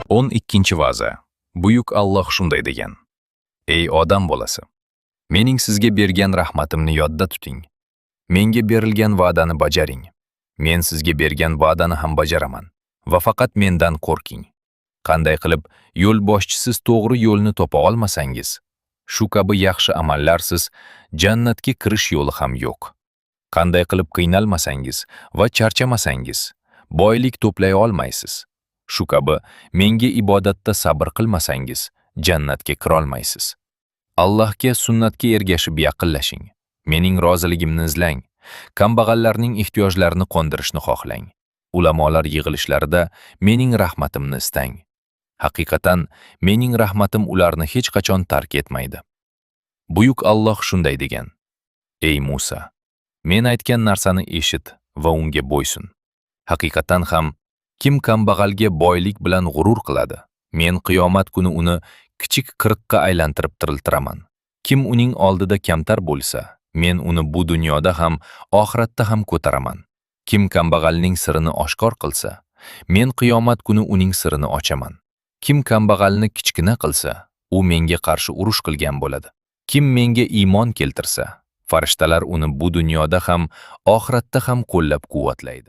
12-vaza. Buyuk Alloh shunday degan: Ey odam bolasi, mening sizga bergan rahmatimni yodda tuting. Menga berilgan va'dani bajaring. Men sizga bergan va'dani ham bajaraman va faqat mendan qo'rqing. Qanday qilib yo'l boshchisiz to'g'ri yo'lni topa olmasangiz, shu kabi yaxshi amallarsiz jannatga kirish yo'li ham yo'q. Qanday qilib qiynalmasangiz va charchamasangiz, boylik to'play olmaysiz. Shu kabi menga ibodatda sabr qilmasangiz, jannatga kira olmaysiz. Allohga sunnatga ergashib yaqinlashing. Mening roziligimni izlang. Kambag'allarning ehtiyojlarini qondirishni xohlang. Ulamolar yig'ilishlarida mening rahmatimni istang. Haqiqatan mening rahmatim ularni hech qachon tark etmaydi. Buyuk Alloh shunday degan: Ey Musa, men aytgan narsani eshit va unga bo'ysun. Haqiqatan ham kim kambag'alga boylik bilan g'urur qiladi, men qiyomat kuni uni kichik qirqqa aylantirib tiriltiraman. Kim uning oldida kamtar bo'lsa, men uni bu dunyoda ham, oxiratda ham ko'taraman. Kim kambag'alning sirini oshkor qilsa, men qiyomat kuni uning sirini ochaman. Kim kambag'alni kichkina qilsa, u menga qarshi urush qilgan bo'ladi. Kim menga iymon keltirsa, farishtalar uni bu dunyoda ham, oxiratda ham qo'llab-quvvatlaydi.